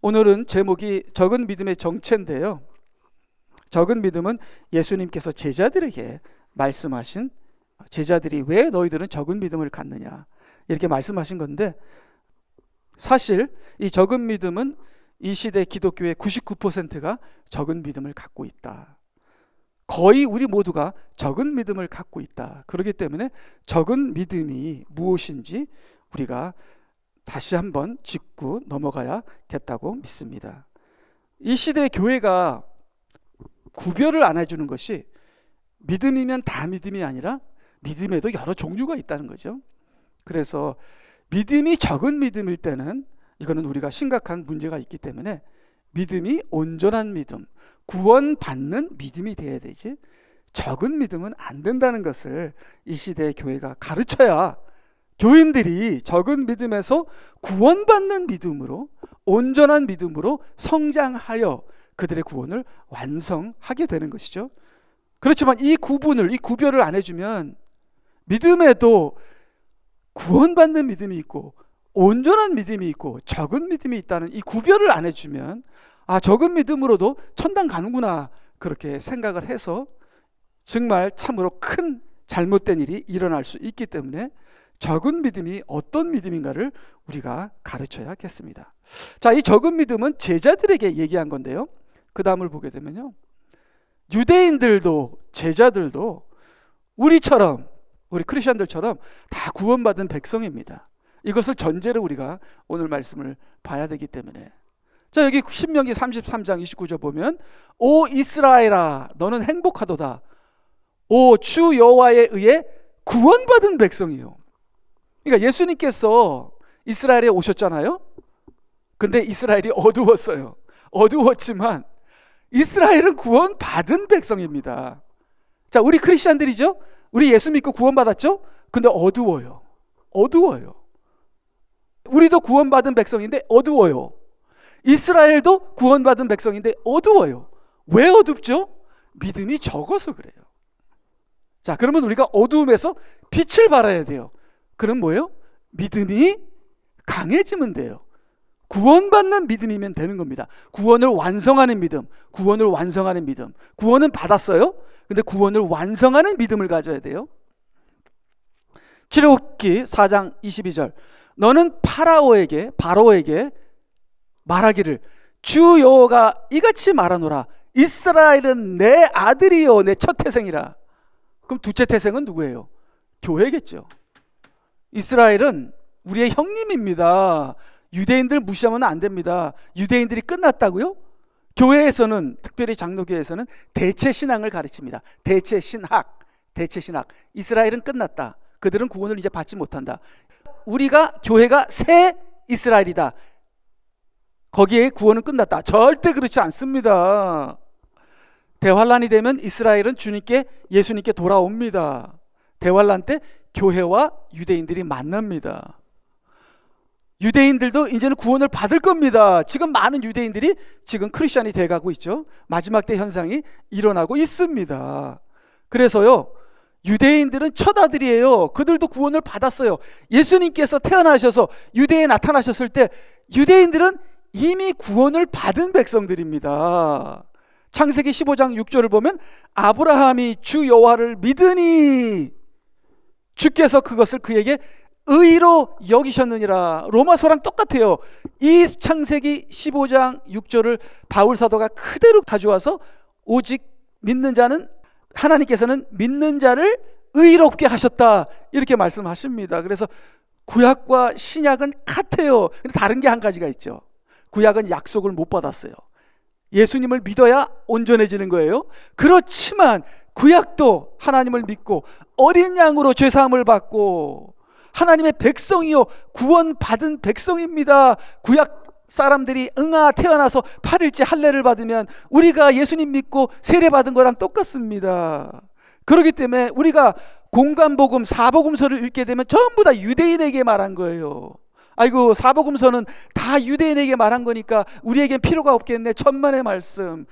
오늘은 제목이 적은 믿음의 정체인데요, 적은 믿음은 예수님께서 제자들에게 말씀하신, 제자들이 왜 너희들은 적은 믿음을 갖느냐 이렇게 말씀하신 건데, 사실 이 적은 믿음은 이 시대 기독교의 99%가 적은 믿음을 갖고 있다. 거의 우리 모두가 적은 믿음을 갖고 있다. 그렇기 때문에 적은 믿음이 무엇인지 우리가 다시 한번 짚고 넘어가야겠다고 믿습니다. 이 시대의 교회가 구별을 안 해주는 것이, 믿음이면 다 믿음이 아니라 믿음에도 여러 종류가 있다는 거죠. 그래서 믿음이 적은 믿음일 때는 이거는 우리가 심각한 문제가 있기 때문에 믿음이 온전한 믿음, 구원받는 믿음이 돼야 되지, 적은 믿음은 안 된다는 것을 이 시대의 교회가 가르쳐야 교인들이 적은 믿음에서 구원받는 믿음으로, 온전한 믿음으로 성장하여 그들의 구원을 완성하게 되는 것이죠. 그렇지만 이 구별을 안 해주면 믿음에도 구원받는 믿음이 있고 온전한 믿음이 있고 적은 믿음이 있다는 이 구별을 안 해주면, 적은 믿음으로도 천당 가는구나 그렇게 생각을 해서 정말 참으로 큰 잘못된 일이 일어날 수 있기 때문에 적은 믿음이 어떤 믿음인가를 우리가 가르쳐야겠습니다. 자, 이 적은 믿음은 제자들에게 얘기한 건데요, 그 다음을 보게 되면요, 유대인들도 제자들도 우리처럼, 우리 크리스천들처럼 다 구원받은 백성입니다. 이것을 전제로 우리가 오늘 말씀을 봐야 되기 때문에, 자, 여기 신명기 33장 29절 보면, 오 이스라엘아 너는 행복하도다, 오 주 여호와에 의해 구원받은 백성이요. 그러니까 예수님께서 이스라엘에 오셨잖아요. 근데 이스라엘이 어두웠어요. 어두웠지만 이스라엘은 구원받은 백성입니다. 자, 우리 크리스천들이죠. 우리 예수 믿고 구원받았죠. 근데 어두워요. 우리도 구원받은 백성인데 어두워요. 이스라엘도 구원받은 백성인데 어두워요. 왜 어둡죠? 믿음이 적어서 그래요. 자, 그러면 우리가 어두움에서 빛을 발해야 돼요. 그럼 뭐예요? 믿음이 강해지면 돼요. 구원받는 믿음이면 되는 겁니다. 구원을 완성하는 믿음. 구원은 받았어요. 근데 구원을 완성하는 믿음을 가져야 돼요. 출애굽기 4장 22절, 너는 바로에게 말하기를 주 여호와가 이같이 말하노라, 이스라엘은 내 아들이요 내 첫 태생이라. 그럼 둘째 태생은 누구예요? 교회겠죠. 이스라엘은 우리의 형님입니다. 유대인들 무시하면 안 됩니다. 유대인들이 끝났다고요? 교회에서는, 특별히 장로교회에서는 대체 신앙을 가르칩니다. 대체 신학. 이스라엘은 끝났다. 그들은 구원을 이제 받지 못한다. 우리가, 교회가 새 이스라엘이다. 거기에 구원은 끝났다. 절대 그렇지 않습니다. 대환란이 되면 이스라엘은 예수님께 돌아옵니다. 대환란 때 교회와 유대인들이 만납니다. 유대인들도 이제는 구원을 받을 겁니다. 지금 많은 유대인들이 지금 크리스천이 돼가고 있죠. 마지막 때 현상이 일어나고 있습니다. 그래서요, 유대인들은 첫 아들이에요. 그들도 구원을 받았어요. 예수님께서 태어나셔서 유대에 나타나셨을 때 유대인들은 이미 구원을 받은 백성들입니다. 창세기 15장 6절을 보면, 아브라함이 주 여호와를 믿으니 주께서 그것을 그에게 의로 여기셨느니라. 로마서랑 똑같아요. 이 창세기 15장 6절을 바울 사도가 그대로 가져와서, 오직 믿는 자는, 하나님께서는 믿는 자를 의롭게 하셨다 이렇게 말씀하십니다. 그래서 구약과 신약은 같아요. 근데 다른 게 한 가지가 있죠. 구약은 약속을 못 받았어요. 예수님을 믿어야 온전해지는 거예요. 그렇지만 구약도 하나님을 믿고 어린 양으로 죄사함을 받고 하나님의 백성이요 구원받은 백성입니다. 구약 사람들이 태어나서 8일째 할례를 받으면 우리가 예수님 믿고 세례받은 거랑 똑같습니다. 그렇기 때문에 우리가 공관복음, 사복음서를 읽게 되면 전부 다 유대인에게 말한 거예요. 아이고, 사복음서는 다 유대인에게 말한 거니까 우리에겐 필요가 없겠네. 천만의 말씀.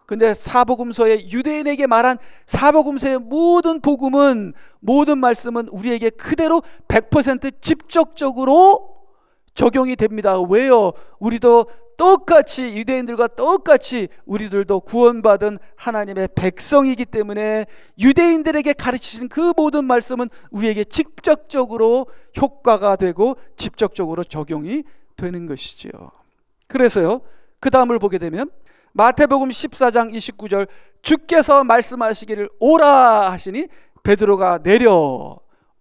근데 사복음서에 유대인에게 말한 사복음서의 모든 복음은, 모든 말씀은 우리에게 그대로 100% 직접적으로 적용이 됩니다. 왜요? 우리도 똑같이, 유대인들과 똑같이 우리들도 구원받은 하나님의 백성이기 때문에 유대인들에게 가르치신 그 모든 말씀은 우리에게 직접적으로 효과가 되고 직접적으로 적용이 되는 것이지요. 그래서요, 그 다음을 보게 되면 마태복음 14장 29절, 주께서 말씀하시기를 오라 하시니 베드로가 내려.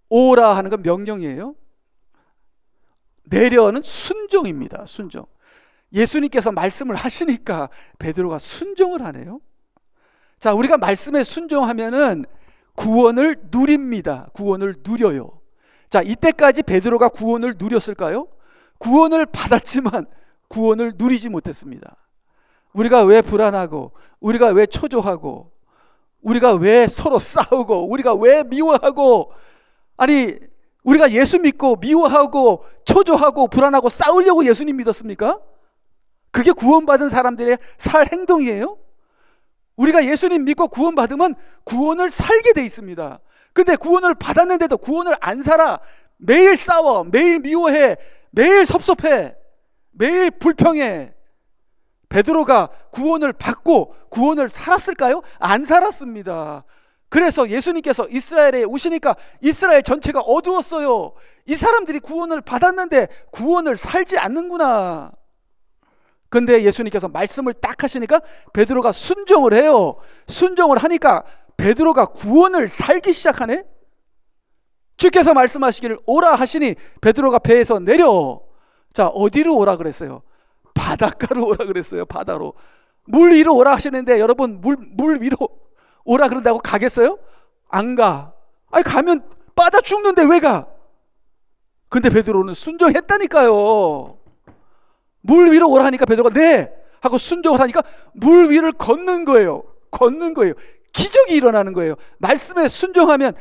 오라 하는 건 명령이에요. 내려는 순종입니다. 순종. 예수님께서 말씀을 하시니까 베드로가 순종을 하네요. 자, 우리가 말씀에 순종하면은 구원을 누립니다. 구원을 누려요. 자, 이때까지 베드로가 구원을 누렸을까요? 구원을 받았지만 구원을 누리지 못했습니다. 우리가 왜 불안하고, 우리가 왜 초조하고, 우리가 왜 서로 싸우고, 우리가 왜 미워하고, 아니 우리가 예수 믿고 미워하고 초조하고 불안하고 싸우려고 예수님 믿었습니까? 그게 구원받은 사람들의 살 행동이에요. 우리가 예수님 믿고 구원받으면 구원을 살게 돼 있습니다. 근데 구원을 받았는데도 구원을 안 살아. 매일 싸워, 매일 미워해, 매일 섭섭해, 매일 불평해. 베드로가 구원을 받고 구원을 살았을까요? 안 살았습니다. 그래서 예수님께서 이스라엘에 오시니까 이스라엘 전체가 어두웠어요. 이 사람들이 구원을 받았는데 구원을 살지 않는구나. 근데 예수님께서 말씀을 딱 하시니까 베드로가 순종을 해요. 순종을 하니까 베드로가 구원을 살기 시작하네. 주께서 말씀하시기를 오라 하시니 베드로가 배에서 내려. 자, 어디로 오라 그랬어요? 바닷가로 오라 그랬어요. 바다로. 물 위로 오라 하시는데 여러분, 물 위로 오라 그런다고 가겠어요? 안 가. 아니 가면 빠져 죽는데 왜 가? 근데 베드로는 순종했다니까요. 물 위로 오라 하니까 베드로가 네 하고 순종을 하니까 물 위를 걷는 거예요. 걷는 거예요. 기적이 일어나는 거예요. 말씀에 순종하면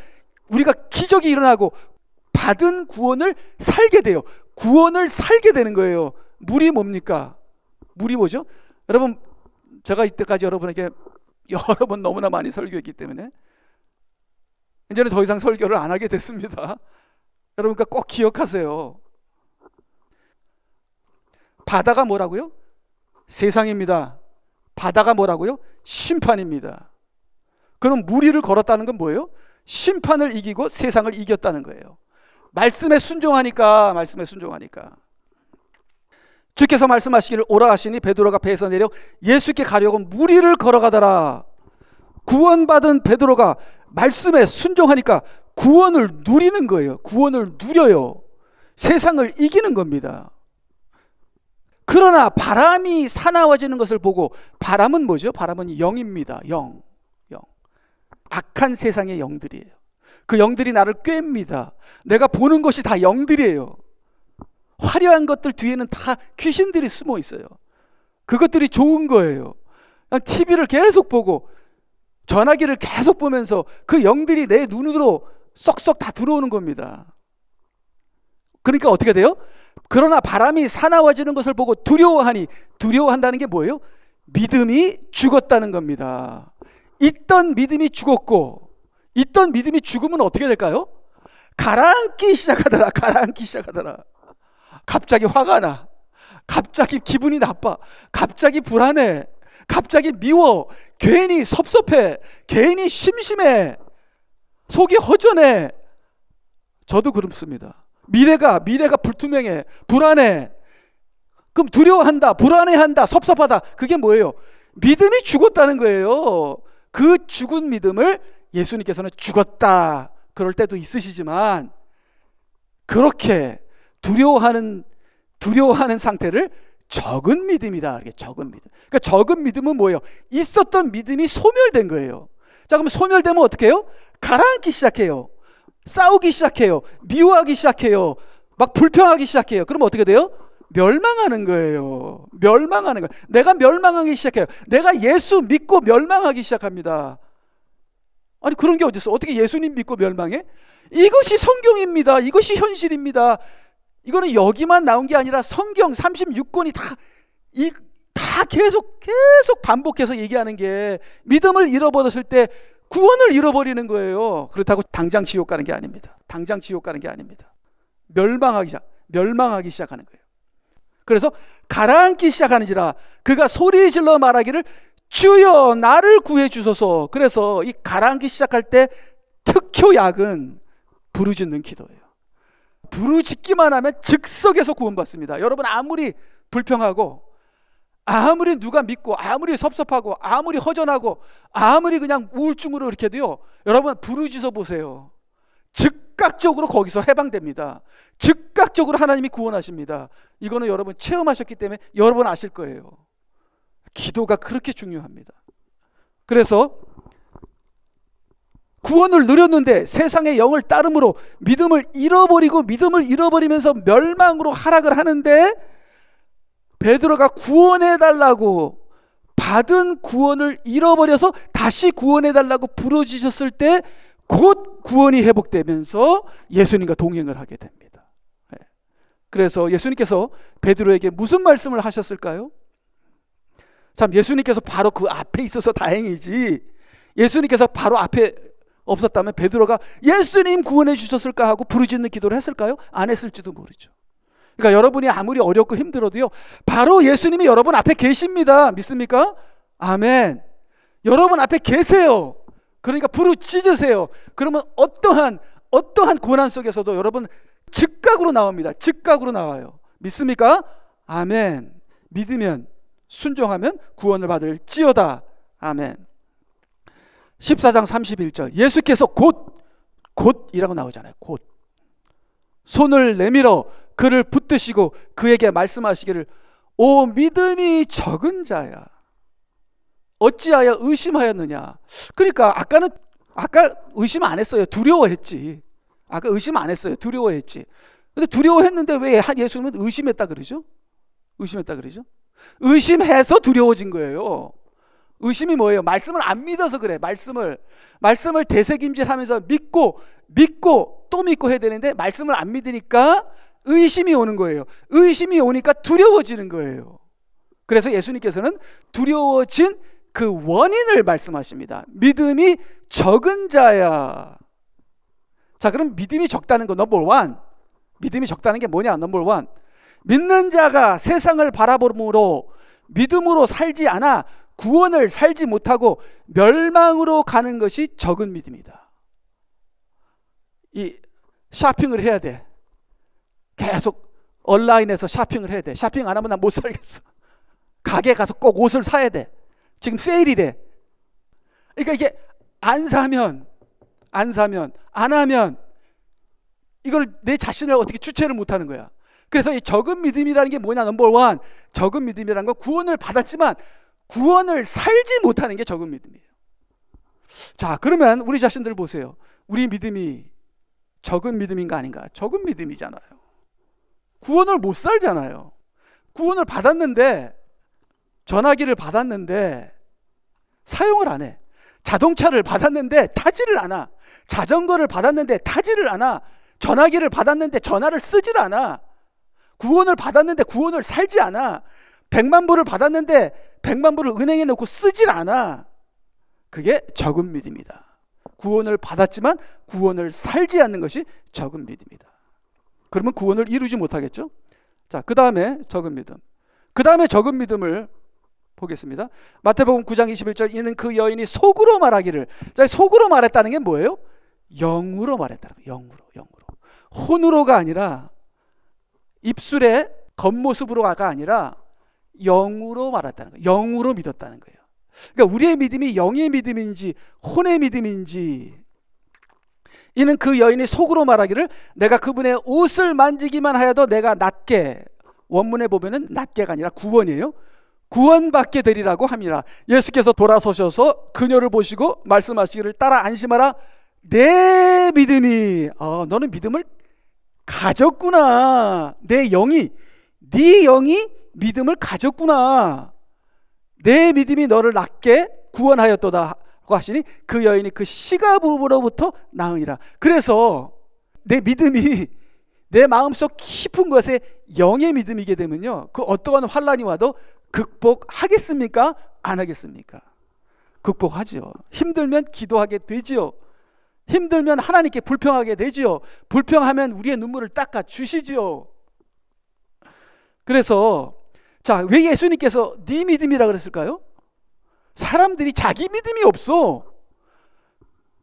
우리가 기적이 일어나고 받은 구원을 살게 돼요. 구원을 살게 되는 거예요. 물이 뭡니까? 물이 뭐죠? 여러분, 제가 이때까지 여러분에게 여러 번 너무나 많이 설교했기 때문에 이제는 더 이상 설교를 안 하게 됐습니다. 여러분과 꼭 기억하세요. 바다가 뭐라고요? 세상입니다. 바다가 뭐라고요? 심판입니다. 그럼 물 위를 걸었다는 건 뭐예요? 심판을 이기고 세상을 이겼다는 거예요. 말씀에 순종하니까. 주께서 말씀하시기를 오라 하시니 베드로가 배에서 내려 예수께 가려고 물 위를 걸어가더라. 구원받은 베드로가 말씀에 순종하니까 구원을 누리는 거예요. 구원을 누려요. 세상을 이기는 겁니다. 그러나 바람이 사나워지는 것을 보고, 바람은 뭐죠? 바람은 영입니다. 영. 악한 세상의 영들이에요. 그 영들이 나를 꿰입니다. 내가 보는 것이 다 영들이에요. 화려한 것들 뒤에는 다 귀신들이 숨어 있어요. 그것들이 좋은 거예요. 그냥 TV를 계속 보고 전화기를 계속 보면서 그 영들이 내 눈으로 쏙쏙 다 들어오는 겁니다. 그러니까 어떻게 돼요? 그러나 바람이 사나워지는 것을 보고 두려워하니, 두려워한다는 게 뭐예요? 믿음이 죽었다는 겁니다. 있던 믿음이 죽었고, 있던 믿음이 죽으면 어떻게 될까요? 가라앉기 시작하더라. 갑자기 화가 나. 갑자기 기분이 나빠. 갑자기 불안해. 갑자기 미워. 괜히 섭섭해. 괜히 심심해. 속이 허전해. 저도 그렇습니다. 미래가 불투명해. 불안해. 그럼 두려워한다. 불안해한다. 섭섭하다. 그게 뭐예요? 믿음이 죽었다는 거예요. 그 죽은 믿음을 예수님께서는 죽었다 그럴 때도 있으시지만, 그렇게 두려워하는 상태를 적은 믿음이다. 적은 믿음. 그러니까 적은 믿음은 뭐예요? 있었던 믿음이 소멸된 거예요. 자, 그럼 소멸되면 어떻게 해요? 가라앉기 시작해요. 싸우기 시작해요. 미워하기 시작해요. 막 불평하기 시작해요. 그럼 어떻게 돼요? 멸망하는 거예요. 내가 멸망하기 시작해요. 내가 예수 믿고 멸망하기 시작합니다. 아니, 그런 게 어디 있어? 어떻게 예수님 믿고 멸망해? 이것이 성경입니다. 이것이 현실입니다. 이거는 여기만 나온 게 아니라 성경 36권이 다 계속 반복해서 얘기하는 게, 믿음을 잃어버렸을 때 구원을 잃어버리는 거예요. 그렇다고 당장 지옥 가는 게 아닙니다. 멸망하기 시작하는 거예요. 그래서 가라앉기 시작하는지라 그가 소리 질러 말하기를 주여 나를 구해 주소서. 그래서 이 가라앉기 시작할 때 특효약은 부르짖는 기도예요. 부르짖기만 하면 즉석에서 구원받습니다. 여러분, 아무리 불평하고 아무리 누가 믿고 아무리 섭섭하고 아무리 허전하고 아무리 그냥 우울증으로 이렇게 돼요, 여러분 부르짖어 보세요. 즉각적으로 거기서 해방됩니다. 즉각적으로 하나님이 구원하십니다. 이거는 여러분 체험하셨기 때문에 여러분 아실 거예요. 기도가 그렇게 중요합니다. 그래서 구원을 누렸는데 세상의 영을 따름으로 믿음을 잃어버리면서 멸망으로 하락을 하는데, 베드로가 구원해달라고 받은 구원을 잃어버려서 다시 구원해달라고 부르짖었을 때 곧 구원이 회복되면서 예수님과 동행을 하게 됩니다. 그래서 예수님께서 베드로에게 무슨 말씀을 하셨을까요? 참, 예수님께서 바로 그 앞에 있어서 다행이지, 예수님께서 바로 앞에 없었다면 베드로가 예수님 구원해 주셨을까 하고 부르짖는 기도를 했을까요? 안 했을지도 모르죠. 그러니까 여러분이 아무리 어렵고 힘들어도요, 바로 예수님이 여러분 앞에 계십니다. 믿습니까? 아멘. 여러분 앞에 계세요. 그러니까 부르짖으세요. 그러면 어떠한 고난 속에서도 여러분 즉각으로 나옵니다. 즉각으로 나와요. 믿습니까? 아멘. 믿으면, 순종하면 구원을 받을지어다. 아멘. 14장 31절 예수께서 곧이라고 나오잖아요. 곧 손을 내밀어 그를 붙드시고 그에게 말씀하시기를 오 믿음이 적은 자야 어찌하여 의심하였느냐. 그러니까 아까 의심 안 했어요. 두려워했지. 아까 의심 안 했어요. 두려워했지. 근데 두려워했는데 왜 예수님은 의심했다 그러죠? 의심해서 두려워진 거예요. 의심이 뭐예요? 말씀을 안 믿어서 그래. 말씀을 되새김질하면서 믿고 또 믿고 해야 되는데 말씀을 안 믿으니까 의심이 오는 거예요. 의심이 오니까 두려워지는 거예요. 그래서 예수님께서는 두려워진 그 원인을 말씀하십니다. 믿음이 적은 자야. 자, 그럼 믿음이 적다는 거 넘버 원. 믿음이 적다는 게 뭐냐? 넘버 원. 믿는 자가 세상을 바라보므로 믿음으로 살지 않아 구원을 살지 못하고 멸망으로 가는 것이 적은 믿음이다. 이 쇼핑을 해야 돼. 계속 온라인에서 쇼핑을 해야 돼. 쇼핑 안 하면 난 못 살겠어. 가게 가서 꼭 옷을 사야 돼. 지금 세일이래. 그러니까 이게 안 하면 이걸 내 자신을 어떻게 주체를 못 하는 거야. 그래서 이 적은 믿음이라는 게 뭐냐? 넘버 원. 적은 믿음이라는 건 구원을 받았지만 구원을 살지 못하는 게 적은 믿음이에요. 자, 그러면 우리 자신들 보세요. 우리 믿음이 적은 믿음인가 아닌가? 적은 믿음이잖아요. 구원을 못 살잖아요. 구원을 받았는데, 전화기를 받았는데 사용을 안 해. 자동차를 받았는데 타지를 않아. 자전거를 받았는데 타지를 않아. 전화기를 받았는데 전화를 쓰질 않아. 구원을 받았는데 구원을 살지 않아. 100만 불을 받았는데 100만 불을 은행에 넣고 쓰질 않아. 그게 적은 믿음이다. 구원을 받았지만 구원을 살지 않는 것이 적은 믿음이다. 그러면 구원을 이루지 못하겠죠? 자, 그 다음에 적은 믿음. 그 다음에 적은 믿음을 보겠습니다. 마태복음 9장 21절 이는 그 여인이 속으로 말하기를. 자, 속으로 말했다는 게 뭐예요? 영으로 말했다는 거예요. 영으로. 혼으로가 아니라 입술의 겉모습으로가 아니라 영으로 말했다는 거예요. 영으로 믿었다는 거예요. 그러니까 우리의 믿음이 영의 믿음인지 혼의 믿음인지. 이는 그 여인이 속으로 말하기를 내가 그분의 옷을 만지기만 하여도 내가 낫게, 원문에 보면은 낫게가 아니라 구원이에요. 구원받게 되리라고 합니다. 예수께서 돌아서셔서 그녀를 보시고 말씀하시기를 따라 안심하라. 내 믿음이 너는 믿음을 가졌구나. 네 영이 믿음을 가졌구나. 내 믿음이 너를 낫게 구원하였도다 하고 하시니 그 여인이 그 시가부로부터 나으니라. 그래서 내 믿음이 내 마음속 깊은 곳에 영의 믿음이게 되면요, 그 어떠한 환난이 와도 극복하겠습니까? 안 하겠습니까? 극복하지요. 힘들면 기도하게 되지요. 힘들면 하나님께 불평하게 되지요. 불평하면 우리의 눈물을 닦아 주시지요. 그래서 자, 왜 예수님께서 네 믿음이라 그랬을까요? 사람들이 자기 믿음이 없어.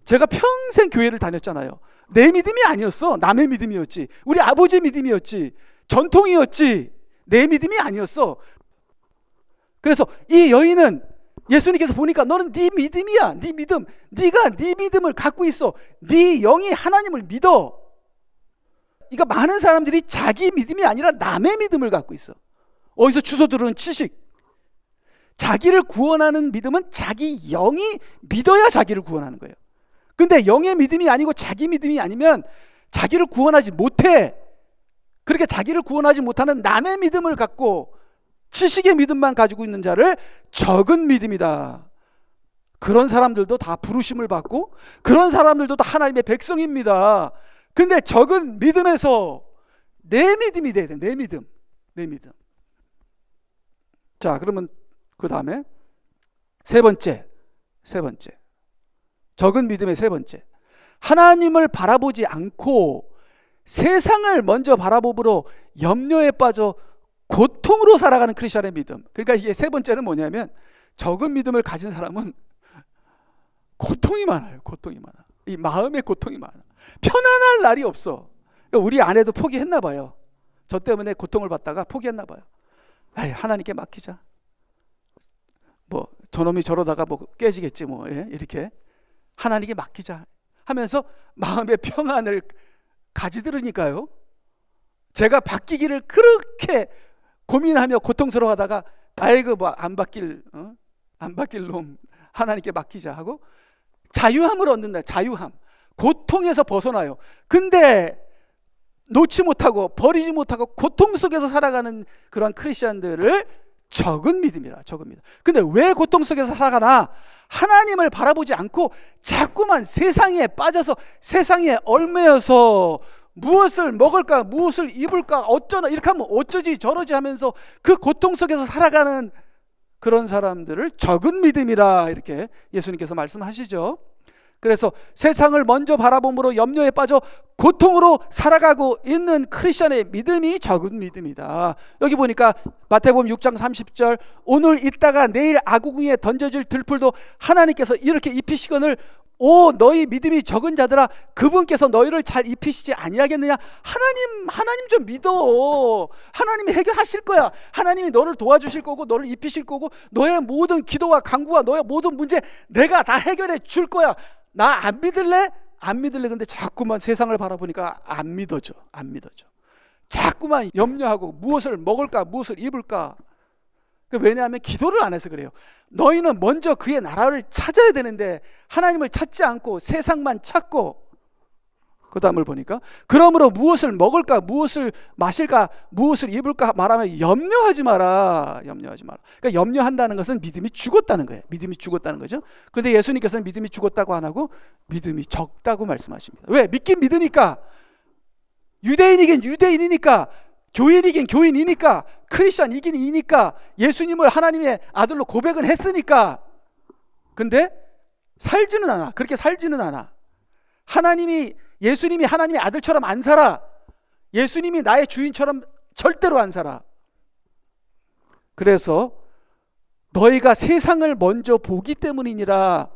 제가 평생 교회를 다녔잖아요. 내 믿음이 아니었어. 남의 믿음이었지. 우리 아버지 믿음이었지. 전통이었지. 내 믿음이 아니었어. 그래서 이 여인은 예수님께서 보니까 너는 네 믿음이야. 네 믿음. 네가 네 믿음을 갖고 있어. 네 영이 하나님을 믿어. 그러니까 많은 사람들이 자기 믿음이 아니라 남의 믿음을 갖고 있어. 어디서 주워 들은 지식. 자기를 구원하는 믿음은 자기 영이 믿어야 자기를 구원하는 거예요. 근데 영의 믿음이 아니고 자기 믿음이 아니면 자기를 구원하지 못해. 그렇게 자기를 구원하지 못하는 남의 믿음을 갖고 지식의 믿음만 가지고 있는 자를 적은 믿음이다. 그런 사람들도 다 부르심을 받고 그런 사람들도 다 하나님의 백성입니다. 근데 적은 믿음에서 내 믿음이 돼야 돼. 내 믿음. 내 믿음. 자, 그러면 그 다음에 세 번째. 적은 믿음의 세 번째. 하나님을 바라보지 않고 세상을 먼저 바라봄으로 염려에 빠져 고통으로 살아가는 크리스천의 믿음. 그러니까 이게 세 번째는 뭐냐면 적은 믿음을 가진 사람은 고통이 많아요. 고통이 많아. 이 마음의 고통이 많아. 편안할 날이 없어. 그러니까 우리 아내도 포기했나 봐요. 저 때문에 고통을 받다가 포기했나 봐요. 에이, 하나님께 맡기자. 뭐 저놈이 저러다가 뭐 깨지겠지 뭐. 예? 이렇게 하나님께 맡기자 하면서 마음의 평안을 가지들으니까요. 제가 바뀌기를 그렇게 고민하며 고통스러워하다가 아이고 뭐 안 바뀔 놈 하나님께 맡기자 하고 자유함을 얻는다. 자유함. 고통에서 벗어나요. 근데 놓지 못하고 버리지 못하고 고통 속에서 살아가는 그런 크리스천들을 적은 믿음이라. 적은 믿음. 근데 왜 고통 속에서 살아가나? 하나님을 바라보지 않고 자꾸만 세상에 빠져서 세상에 얽매여서 무엇을 먹을까 무엇을 입을까 어쩌나 이렇게 하면 어쩌지 저러지 하면서 그 고통 속에서 살아가는 그런 사람들을 적은 믿음이라 이렇게 예수님께서 말씀하시죠. 그래서 세상을 먼저 바라봄으로 염려에 빠져 고통으로 살아가고 있는 크리스천의 믿음이 적은 믿음이다. 여기 보니까 마태복음 6장 30절 오늘 있다가 내일 아구궁에 던져질 들풀도 하나님께서 이렇게 입히시거늘 오 너희 믿음이 적은 자들아 그분께서 너희를 잘 입히시지 아니하겠느냐. 하나님 좀 믿어. 하나님이 해결하실 거야. 하나님이 너를 도와주실 거고 너를 입히실 거고 너의 모든 기도와 간구와 너의 모든 문제 내가 다 해결해 줄 거야. 나 안 믿을래? 안 믿을래. 근데 자꾸만 세상을 바라보니까 안 믿어져. 자꾸만 염려하고 무엇을 먹을까 무엇을 입을까. 왜냐하면 기도를 안 해서 그래요. 너희는 먼저 그의 나라를 찾아야 되는데 하나님을 찾지 않고 세상만 찾고 그 다음을 보니까 그러므로 무엇을 먹을까 무엇을 마실까 무엇을 입을까 말하면 염려하지 마라. 그러니까 염려한다는 것은 믿음이 죽었다는 거예요. 믿음이 죽었다는 거죠. 그런데 예수님께서는 믿음이 죽었다고 안 하고 믿음이 적다고 말씀하십니다. 왜? 믿긴 믿으니까. 유대인이긴 유대인이니까. 교인이긴 교인이니까. 크리스천이긴 이니까. 예수님을 하나님의 아들로 고백은 했으니까. 근데 살지는 않아. 그렇게 살지는 않아. 예수님이 하나님의 아들처럼 안 살아. 예수님이 나의 주인처럼 절대로 안 살아. 그래서 너희가 세상을 먼저 보기 때문이니라.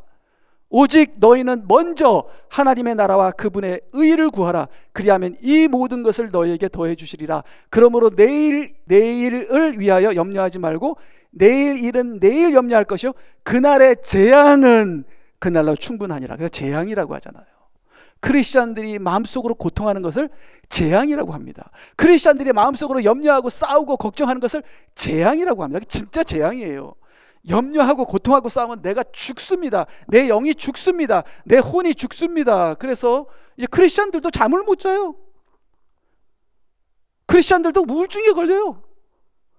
오직 너희는 먼저 하나님의 나라와 그분의 의를 구하라. 그리하면 이 모든 것을 너희에게 더해 주시리라. 그러므로 내일을 위하여 염려하지 말고 내일 일은 내일 염려할 것이요 그날의 재앙은 그날로 충분하니라. 그래서 재앙이라고 하잖아요. 크리스천들이 마음속으로 고통하는 것을 재앙이라고 합니다. 크리스천들이 마음속으로 염려하고 싸우고 걱정하는 것을 재앙이라고 합니다. 진짜 재앙이에요. 염려하고 고통하고 싸우면 내가 죽습니다. 내 영이 죽습니다. 내 혼이 죽습니다. 그래서 이제 크리스천들도 잠을 못 자요. 크리스천들도 우울증에 걸려요.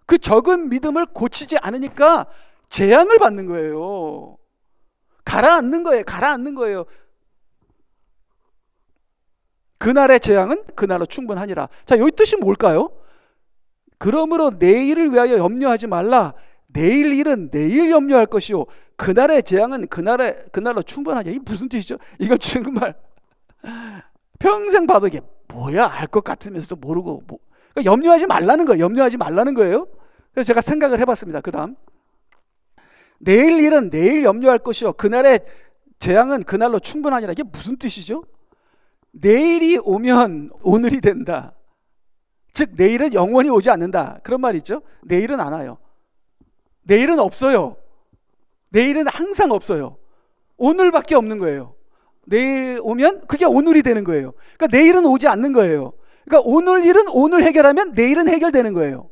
그 적은 믿음을 고치지 않으니까 재앙을 받는 거예요. 가라앉는 거예요. 그날의 재앙은 그날로 충분하니라. 자, 여기 뜻이 뭘까요? 그러므로 내일을 위하여 염려하지 말라. 내일 일은 내일 염려할 것이요 그날의 재앙은 그날로 충분하냐. 이게 무슨 뜻이죠? 이거 정말 평생 봐도 이게 뭐야 알 것 같으면서도 모르고 그러니까 염려하지 말라는 거예요. 염려하지 말라는 거예요. 그래서 제가 생각을 해봤습니다. 그 다음, 내일 일은 내일 염려할 것이요 그날의 재앙은 그날로 충분하니라. 이게 무슨 뜻이죠? 내일이 오면 오늘이 된다. 즉 내일은 영원히 오지 않는다. 그런 말 있죠. 내일은 안 와요. 내일은 없어요. 내일은 항상 없어요. 오늘밖에 없는 거예요. 내일 오면 그게 오늘이 되는 거예요. 그러니까 내일은 오지 않는 거예요. 그러니까 오늘 일은 오늘 해결하면 내일은 해결되는 거예요.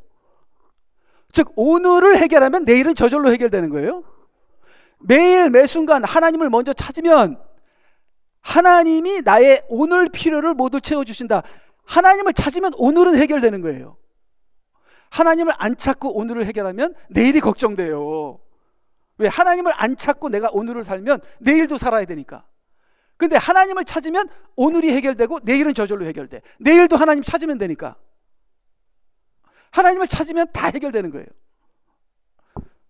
즉 오늘을 해결하면 내일은 저절로 해결되는 거예요. 매일 매순간 하나님을 먼저 찾으면 하나님이 나의 오늘 필요를 모두 채워주신다. 하나님을 찾으면 오늘은 해결되는 거예요. 하나님을 안 찾고 오늘을 해결하면 내일이 걱정돼요. 왜? 하나님을 안 찾고 내가 오늘을 살면 내일도 살아야 되니까. 근데 하나님을 찾으면 오늘이 해결되고 내일은 저절로 해결돼. 내일도 하나님 찾으면 되니까. 하나님을 찾으면 다 해결되는 거예요.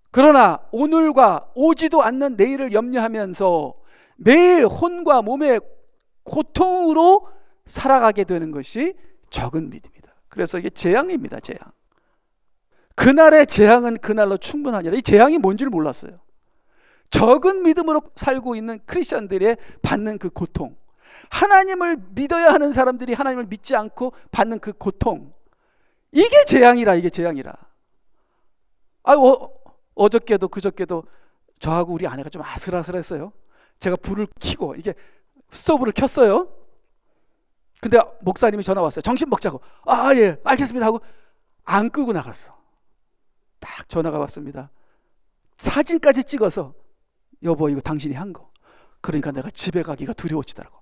그러나 오늘과 오지도 않는 내일을 염려하면서 매일 혼과 몸의 고통으로 살아가게 되는 것이 적은 믿음이다. 그래서 이게 재앙입니다. 재앙. 그날의 재앙은 그날로 충분하니라. 이 재앙이 뭔지를 몰랐어요. 적은 믿음으로 살고 있는 크리스천들의 받는 그 고통, 하나님을 믿어야 하는 사람들이 하나님을 믿지 않고 받는 그 고통, 이게 재앙이라. 이게 재앙이라. 어저께도 그저께도 저하고 우리 아내가 좀 아슬아슬했어요. 제가 불을 켜고 이게 스토브를 켰어요. 근데 목사님이 전화 왔어요. 정신 먹자고. 예 알겠습니다 하고 안 끄고 나갔어. 딱 전화가 왔습니다. 사진까지 찍어서 여보 이거 당신이 한 거. 그러니까 내가 집에 가기가 두려워지더라고.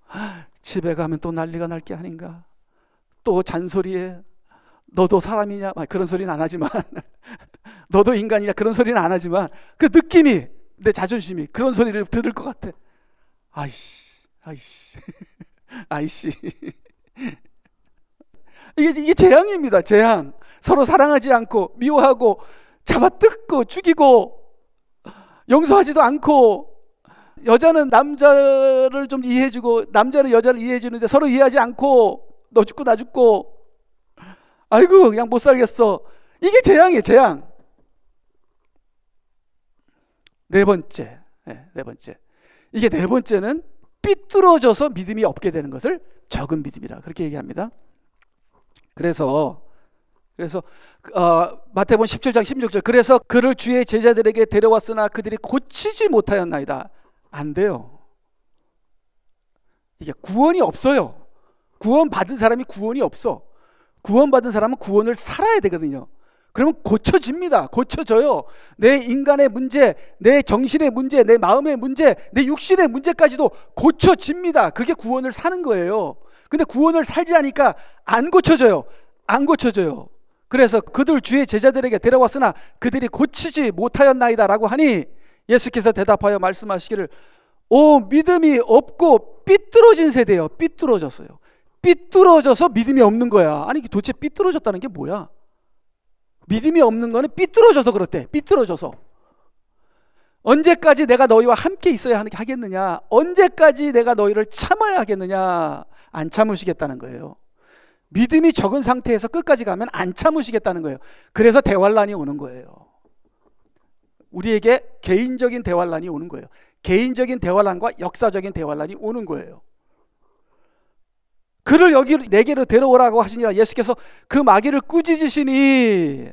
집에 가면 또 난리가 날 게 아닌가. 또 잔소리에 너도 사람이냐 그런 소리는 안 하지만 너도 인간이냐 그런 소리는 안 하지만 그 느낌이 내 자존심이 그런 소리를 들을 것 같아. 아이씨 이게 재앙입니다. 재앙. 서로 사랑하지 않고 미워하고 잡아뜯고 죽이고 용서하지도 않고, 여자는 남자를 좀 이해해주고 남자는 여자를 이해해주는데 서로 이해하지 않고 너 죽고 나 죽고 아이고 그냥 못 살겠어. 이게 재앙이에요. 재앙. 네 번째. 이게 네 번째는 삐뚤어져서 믿음이 없게 되는 것을 적은 믿음이라 그렇게 얘기합니다. 그래서 마태복음 17장 16절, 그래서 그를 주의 제자들에게 데려왔으나 그들이 고치지 못하였나이다. 안 돼요. 이게 구원이 없어요. 구원 받은 사람이 구원이 없어. 구원 받은 사람은 구원을 살아야 되거든요. 그러면 고쳐집니다. 고쳐져요. 내 인간의 문제, 내 정신의 문제, 내 마음의 문제, 내 육신의 문제까지도 고쳐집니다. 그게 구원을 사는 거예요. 근데 구원을 살지 않으니까 안 고쳐져요. 안 고쳐져요. 그래서 그들 주의 제자들에게 데려왔으나 그들이 고치지 못하였나이다 라고 하니 예수께서 대답하여 말씀하시기를, 믿음이 없고 삐뚤어진 세대예요. 삐뚤어졌어요. 삐뚤어져서 믿음이 없는 거야. 아니 도대체 삐뚤어졌다는 게 뭐야? 믿음이 없는 거는 삐뚤어져서 그렇대. 삐뚤어져서. 언제까지 내가 너희와 함께 있어야 하겠느냐? 언제까지 내가 너희를 참아야 하겠느냐? 안 참으시겠다는 거예요. 믿음이 적은 상태에서 끝까지 가면 안 참으시겠다는 거예요. 그래서 대환란이 오는 거예요. 우리에게 개인적인 대환란이 오는 거예요. 개인적인 대환란과 역사적인 대환란이 오는 거예요. 그를 여기 내게로 데려오라고 하시니라. 예수께서 그 마귀를 꾸짖으시니,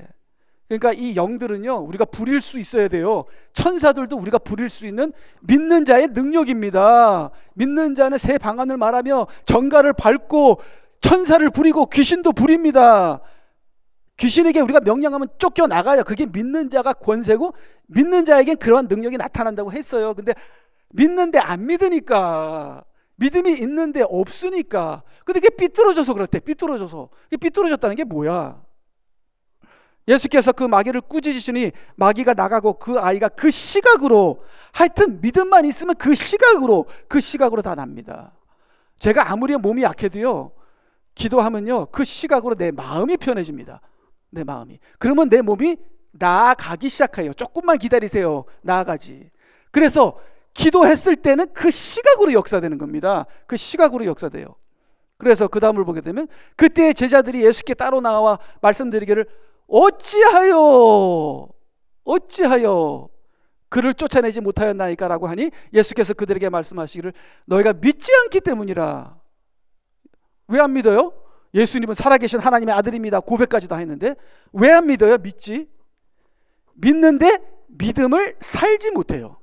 그러니까 이 영들은요 우리가 부릴 수 있어야 돼요. 천사들도 우리가 부릴 수 있는 믿는 자의 능력입니다. 믿는 자는 새 방언을 말하며 정갈을 밟고 천사를 부리고 귀신도 부립니다. 귀신에게 우리가 명령하면 쫓겨나가요. 그게 믿는 자가 권세고 믿는 자에겐 그러한 능력이 나타난다고 했어요. 근데 믿는데 안 믿으니까, 믿음이 있는데 없으니까, 근데 그게 삐뚤어져서 그렇대. 삐뚤어져서. 삐뚤어졌다는 게 뭐야? 예수께서 그 마귀를 꾸짖으시니 마귀가 나가고 그 아이가 그 시각으로, 하여튼 믿음만 있으면 그 시각으로 다 납니다. 제가 아무리 몸이 약해도요 기도하면요 그 시각으로 내 마음이 편해집니다. 내 마음이. 그러면 내 몸이 나아가기 시작해요. 조금만 기다리세요. 나아가지. 그래서 기도했을 때는 그 시각으로 역사되는 겁니다. 그 시각으로 역사돼요. 그래서 그 다음을 보게 되면 그때 제자들이 예수께 따로 나와 말씀드리기를 어찌하여 그를 쫓아내지 못하였나이까 라고 하니 예수께서 그들에게 말씀하시기를 너희가 믿지 않기 때문이라. 왜 안 믿어요? 예수님은 살아계신 하나님의 아들입니다. 고백까지 다 했는데 왜 안 믿어요? 믿는데 믿음을 살지 못해요.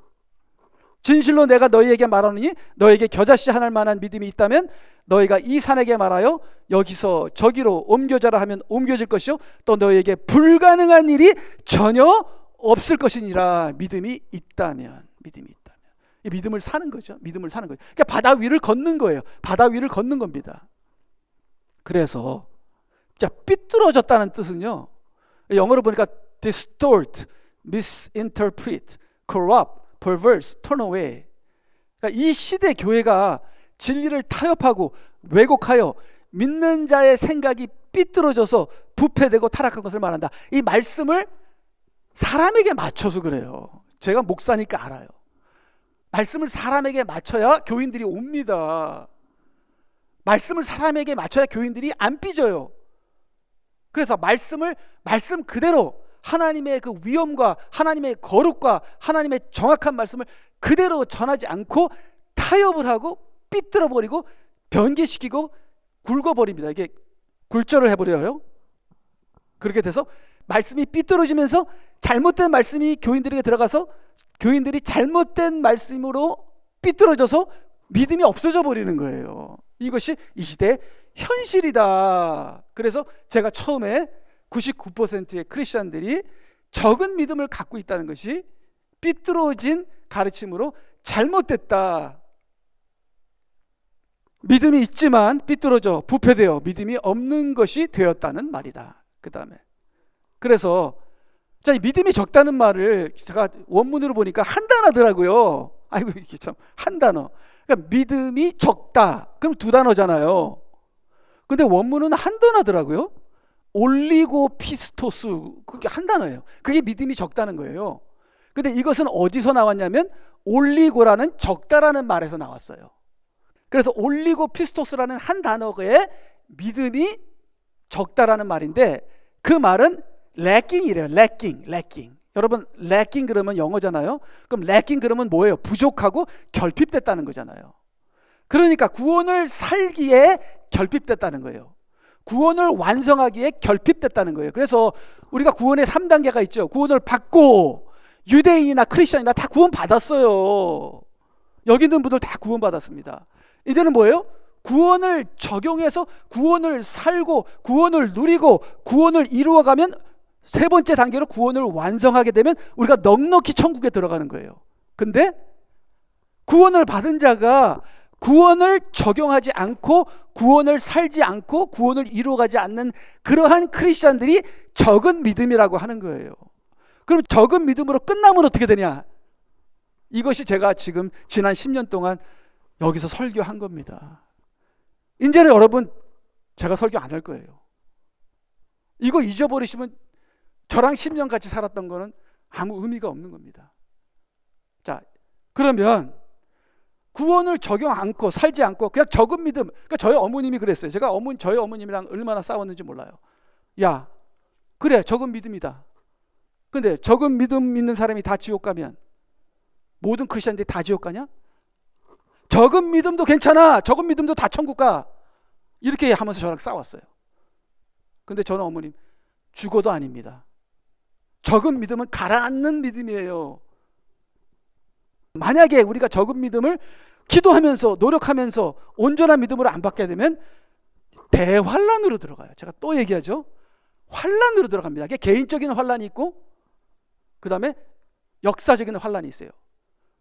진실로 내가 너희에게 말하노니 너희에게 겨자씨 하나 만한 믿음이 있다면 너희가 이 산에게 말하여 여기서 저기로 옮겨져라 하면 옮겨질 것이요 또 너희에게 불가능한 일이 전혀 없을 것이니라. 믿음이 있다면. 이 믿음을 사는 거죠. 그러니까 바다 위를 걷는 거예요. 바다 위를 걷는 겁니다. 그래서 자, 삐뚤어졌다는 뜻은요, 영어로 보니까 distort, misinterpret, corrupt, perverse, turn away. 그러니까 이 시대 교회가 진리를 타협하고 왜곡하여 믿는 자의 생각이 삐뚤어져서 부패되고 타락한 것을 말한다. 이 말씀을 사람에게 맞춰서 그래요. 제가 목사니까 알아요. 말씀을 사람에게 맞춰야 교인들이 옵니다. 말씀을 사람에게 맞춰야 교인들이 안 삐져요. 그래서 말씀 그대로 하나님의 그 위엄과 하나님의 거룩과 하나님의 정확한 말씀을 그대로 전하지 않고 타협을 하고 삐뚤어버리고 변개시키고 굵어버립니다. 이게 굴절을 해버려요. 그렇게 돼서 말씀이 삐뚤어지면서 잘못된 말씀이 교인들에게 들어가서 교인들이 잘못된 말씀으로 삐뚤어져서 믿음이 없어져 버리는 거예요. 이것이 이 시대의 현실이다. 그래서 제가 처음에 99%의 크리스천들이 적은 믿음을 갖고 있다는 것이 삐뚤어진 가르침으로 잘못됐다. 믿음이 있지만 삐뚤어져 부패되어 믿음이 없는 것이 되었다는 말이다. 그 다음에 그래서 자, 이 믿음이 적다는 말을 제가 원문으로 보니까 한 단어더라고요. 아이고 이게 참 한 단어. 그러니까 믿음이 적다. 그럼 두 단어잖아요. 근데 원문은 한 단어더라고요. 올리고 피스토스, 그게 한 단어예요. 그게 믿음이 적다는 거예요. 근데 이것은 어디서 나왔냐면 올리고라는 적다라는 말에서 나왔어요. 그래서 올리고 피스토스라는 한 단어에 믿음이 적다라는 말인데 그 말은 lacking이래요. lacking. 여러분 lacking 그러면 영어잖아요. 그럼 lacking 그러면 뭐예요? 부족하고 결핍됐다는 거잖아요. 그러니까 구원을 살기에 결핍됐다는 거예요. 구원을 완성하기에 결핍됐다는 거예요. 그래서 우리가 구원의 3단계가 있죠. 구원을 받고 유대인이나 크리스천이나 다 구원 받았어요. 여기 있는 분들 다 구원 받았습니다. 이제는 뭐예요? 구원을 적용해서 구원을 살고 구원을 누리고 구원을 이루어가면 세 번째 단계로 구원을 완성하게 되면 우리가 넉넉히 천국에 들어가는 거예요. 근데 구원을 받은 자가 구원을 적용하지 않고 구원을 살지 않고 구원을 이루어가지 않는 그러한 크리스천들이 적은 믿음이라고 하는 거예요. 그럼 적은 믿음으로 끝나면 어떻게 되냐? 이것이 제가 지금 지난 10년 동안 여기서 설교한 겁니다. 이제는 여러분 제가 설교 안 할 거예요. 이거 잊어버리시면 저랑 10년 같이 살았던 거는 아무 의미가 없는 겁니다. 자, 그러면 구원을 적용 않고 살지 않고 그냥 적은 믿음. 그러니까 저희 어머님이 그랬어요. 제가 저희 어머님이랑 얼마나 싸웠는지 몰라요. 야, 그래 적은 믿음이다. 근데 적은 믿음 있는 사람이 다 지옥 가면 모든 크리스천들이 다 지옥 가냐? 적은 믿음도 괜찮아. 적은 믿음도 다 천국 가. 이렇게 하면서 저랑 싸웠어요. 근데 저는 어머님 죽어도 아닙니다. 적은 믿음은 가라앉는 믿음이에요. 만약에 우리가 적은 믿음을 기도하면서 노력하면서 온전한 믿음으로 안 받게 되면 대환란으로 들어가요. 제가 또 얘기하죠. 환란으로 들어갑니다. 이게 개인적인 환란이 있고 그 다음에 역사적인 환란이 있어요.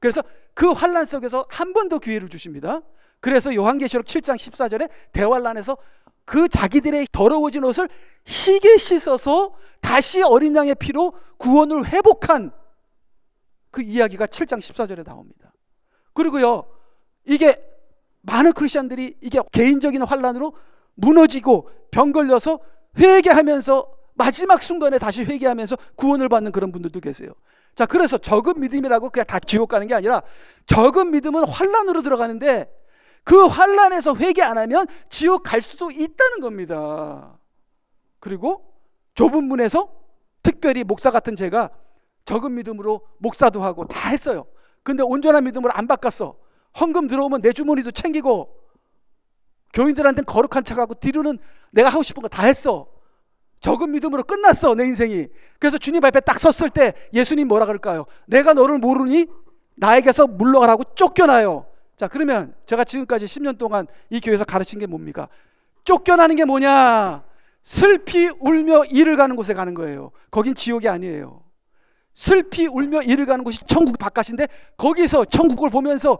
그래서 그 환란 속에서 한 번 더 기회를 주십니다. 그래서 요한계시록 7장 14절에 대환란에서 그 자기들의 더러워진 옷을 희게 씻어서 다시 어린 양의 피로 구원을 회복한 그 이야기가 7장 14절에 나옵니다. 그리고요, 이게 많은 크리스천들이 이게 개인적인 환란으로 무너지고 병 걸려서 회개하면서 마지막 순간에 다시 회개하면서 구원을 받는 그런 분들도 계세요. 자, 그래서 적은 믿음이라고 그냥 다 지옥 가는 게 아니라 적은 믿음은 환란으로 들어가는데 그 환난에서 회개 안 하면 지옥 갈 수도 있다는 겁니다. 그리고 좁은 문에서 특별히 목사 같은 제가 적은 믿음으로 목사도 하고 다 했어요. 근데 온전한 믿음으로 안 바꿨어. 헌금 들어오면 내 주머니도 챙기고 교인들한테는 거룩한 척하고 뒤로는 내가 하고 싶은 거 다 했어. 적은 믿음으로 끝났어, 내 인생이. 그래서 주님 앞에 딱 섰을 때 예수님 뭐라 그럴까요? 내가 너를 모르니 나에게서 물러가라고 쫓겨나요. 자, 그러면 제가 지금까지 10년 동안 이 교회에서 가르친 게 뭡니까? 쫓겨나는 게 뭐냐? 슬피 울며 이를 가는 곳에 가는 거예요. 거긴 지옥이 아니에요. 슬피 울며 이를 가는 곳이 천국 바깥인데, 거기서 천국을 보면서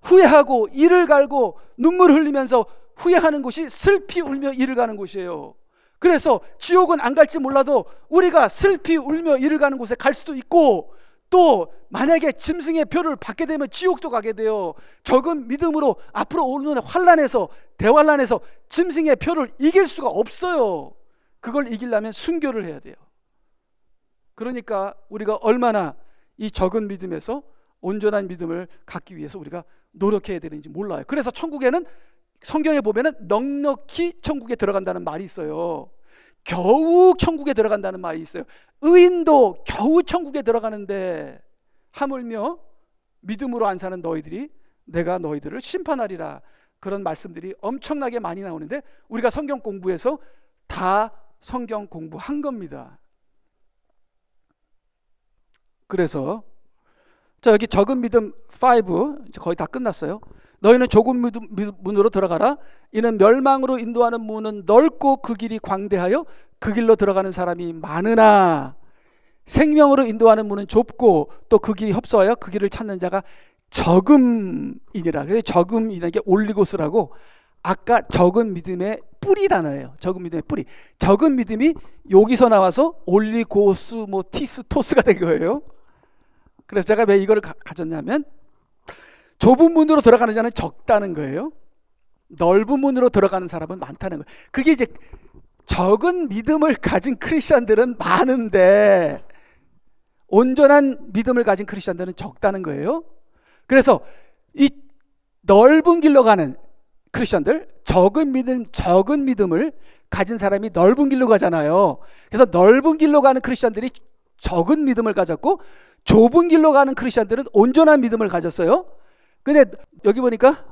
후회하고 이를 갈고 눈물 흘리면서 후회하는 곳이 슬피 울며 이를 가는 곳이에요. 그래서 지옥은 안 갈지 몰라도 우리가 슬피 울며 이를 가는 곳에 갈 수도 있고, 또 만약에 짐승의 표를 받게 되면 지옥도 가게 돼요. 적은 믿음으로 앞으로 오는 환난에서, 대환난에서 짐승의 표를 이길 수가 없어요. 그걸 이기려면 순교를 해야 돼요. 그러니까 우리가 얼마나 이 적은 믿음에서 온전한 믿음을 갖기 위해서 우리가 노력해야 되는지 몰라요. 그래서 천국에는, 성경에 보면은 넉넉히 천국에 들어간다는 말이 있어요. 겨우 천국에 들어간다는 말이 있어요. 의인도 겨우 천국에 들어가는데 하물며 믿음으로 안 사는 너희들이 내가 너희들을 심판하리라, 그런 말씀들이 엄청나게 많이 나오는데, 우리가 성경 공부해서 다 성경 공부한 겁니다. 그래서 자, 여기 적은 믿음 5 거의 다 끝났어요. 너희는 좁은 문으로 들어가라. 이는 멸망으로 인도하는 문은 넓고 그 길이 광대하여 그 길로 들어가는 사람이 많으나, 생명으로 인도하는 문은 좁고 또 그 길이 협소하여 그 길을 찾는 자가 적음이니라. 그래서 적음이라는 게 올리고스라고, 아까 적은 믿음의 뿌리 단어예요. 적은 믿음의 뿌리. 적은 믿음이 여기서 나와서 올리고스 티스 토스가 된 거예요. 그래서 제가 왜 이걸 가졌냐면, 좁은 문으로 들어가는 자는 적다는 거예요. 넓은 문으로 들어가는 사람은 많다는 거예요. 그게 이제 적은 믿음을 가진 크리스천들은 많은데 온전한 믿음을 가진 크리스천들은 적다는 거예요. 그래서 이 넓은 길로 가는 크리스천들, 적은 믿음을 가진 사람이 넓은 길로 가잖아요. 그래서 넓은 길로 가는 크리스천들이 적은 믿음을 가졌고, 좁은 길로 가는 크리스천들은 온전한 믿음을 가졌어요. 근데 여기 보니까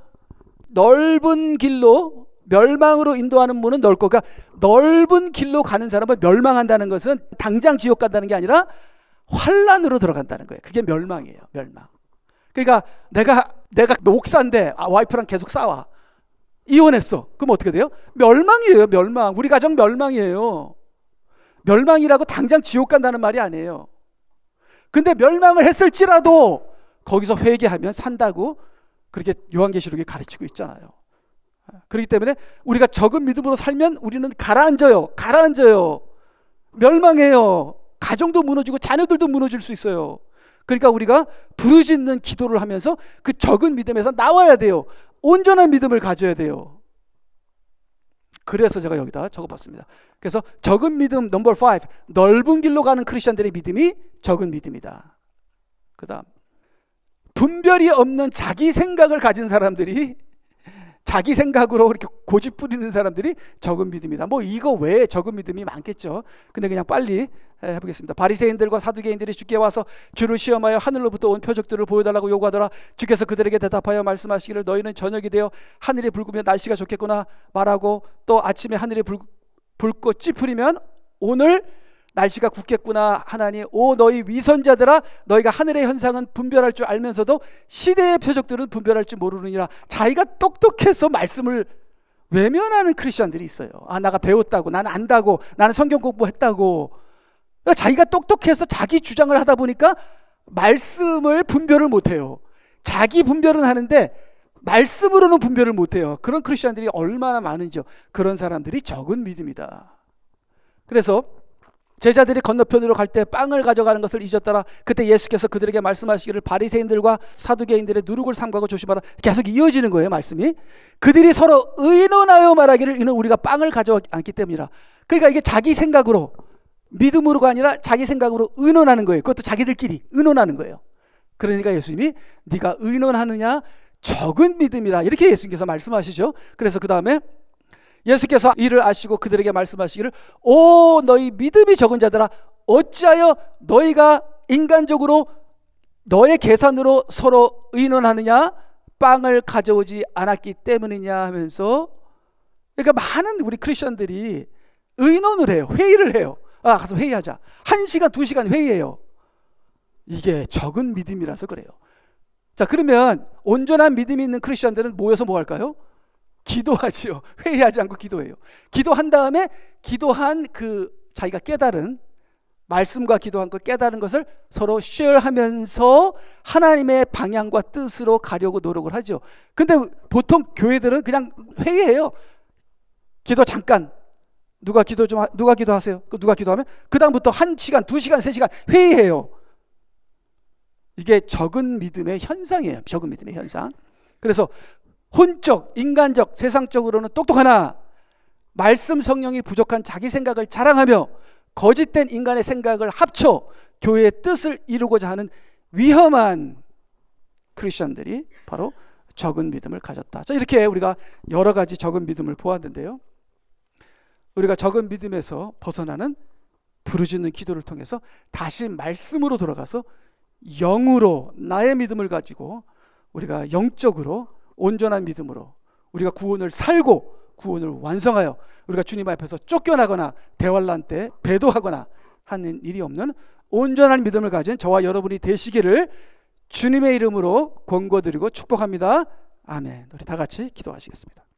넓은 길로, 멸망으로 인도하는 문은 넓고, 그러니까 넓은 길로 가는 사람은 멸망한다는 것은 당장 지옥 간다는 게 아니라 환난으로 들어간다는 거예요. 그게 멸망이에요. 멸망. 그러니까 내가 목사인데 와이프랑 계속 싸워, 이혼했어. 그럼 어떻게 돼요? 멸망이에요. 멸망. 우리 가정 멸망이에요. 멸망이라고 당장 지옥 간다는 말이 아니에요. 근데 멸망을 했을지라도 거기서 회개하면 산다고 그렇게 요한계시록이 가르치고 있잖아요. 그렇기 때문에 우리가 적은 믿음으로 살면 우리는 가라앉아요. 멸망해요. 가정도 무너지고 자녀들도 무너질 수 있어요. 그러니까 우리가 부르짖는 기도를 하면서 그 적은 믿음에서 나와야 돼요. 온전한 믿음을 가져야 돼요. 그래서 제가 여기다 적어봤습니다. 그래서 적은 믿음 넘버 5, 넓은 길로 가는 크리스천들의 믿음이 적은 믿음이다. 그 다음, 분별이 없는 자기 생각을 가진 사람들이, 자기 생각으로 이렇게 고집 부리는 사람들이 적은 믿음이다. 이거 외에 적은 믿음이 많겠죠. 근데 그냥 빨리 해보겠습니다. 바리새인들과 사두개인들이 주께 와서 주를 시험하여 하늘로부터 온 표적들을 보여달라고 요구하더라. 주께서 그들에게 대답하여 말씀하시기를, 너희는 저녁이 되어 하늘이 붉으면 날씨가 좋겠구나 말하고, 또 아침에 하늘이 붉고 찌푸리면 오늘 날씨가 굳겠구나 하나니, 오 너희 위선자들아, 너희가 하늘의 현상은 분별할 줄 알면서도 시대의 표적들은 분별할 줄 모르느니라. 자기가 똑똑해서 말씀을 외면하는 크리스천들이 있어요. 내가 배웠다고, 나는 안다고, 나는 성경 공부했다고. 그러니까 자기가 똑똑해서 자기 주장을 하다 보니까 말씀을 분별을 못해요. 자기 분별은 하는데 말씀으로는 분별을 못해요. 그런 크리스천들이 얼마나 많은지요. 그런 사람들이 적은 믿음이다. 그래서 제자들이 건너편으로 갈 때 빵을 가져가는 것을 잊었더라. 그때 예수께서 그들에게 말씀하시기를, 바리새인들과 사두개인들의 누룩을 삼가고 조심하라. 계속 이어지는 거예요, 말씀이. 그들이 서로 의논하여 말하기를, 이는 우리가 빵을 가져왔기 때문이라. 그러니까 이게 자기 생각으로, 믿음으로가 아니라 자기 생각으로 의논하는 거예요. 그것도 자기들끼리 의논하는 거예요. 그러니까 예수님이 네가 의논하느냐, 적은 믿음이라 이렇게 예수님께서 말씀하시죠. 그래서 그 다음에 예수께서 이를 아시고 그들에게 말씀하시기를 오 너희 믿음이 적은 자들아 어찌하여 너희가 인간적으로 너의 계산으로 서로 의논하느냐 빵을 가져오지 않았기 때문이냐 하면서 그러니까 많은 우리 크리스천들이 의논을 해요. 회의를 해요. 가서 회의하자. 1시간 2시간 회의해요. 이게 적은 믿음이라서 그래요. 자, 그러면 온전한 믿음이 있는 크리스천들은 모여서 뭐 할까요? 기도하지요. 회의하지 않고 기도해요. 기도한 다음에 기도한 그 자기가 깨달은 말씀과 기도한 걸 깨달은 것을 서로 쉐어하면서 하나님의 방향과 뜻으로 가려고 노력을 하죠. 근데 보통 교회들은 그냥 회의해요. 기도 잠깐. 누가 기도하세요. 누가 기도하면 그 다음부터 1시간, 2시간, 3시간 회의해요. 이게 적은 믿음의 현상이에요. 적은 믿음의 현상. 그래서 혼적, 인간적, 세상적으로는 똑똑하나 말씀 성령이 부족한 자기 생각을 자랑하며 거짓된 인간의 생각을 합쳐 교회의 뜻을 이루고자 하는 위험한 크리스천들이 바로 적은 믿음을 가졌다. 자, 이렇게 우리가 여러 가지 적은 믿음을 보았는데요. 우리가 적은 믿음에서 벗어나는 부르짖는 기도를 통해서 다시 말씀으로 돌아가서 영으로 나의 믿음을 가지고 우리가 영적으로 온전한 믿음으로 우리가 구원을 살고 구원을 완성하여 우리가 주님 앞에서 쫓겨나거나 대환란 때 배도하거나 하는 일이 없는 온전한 믿음을 가진 저와 여러분이 되시기를 주님의 이름으로 권고드리고 축복합니다. 아멘. 우리 다 같이 기도하시겠습니다.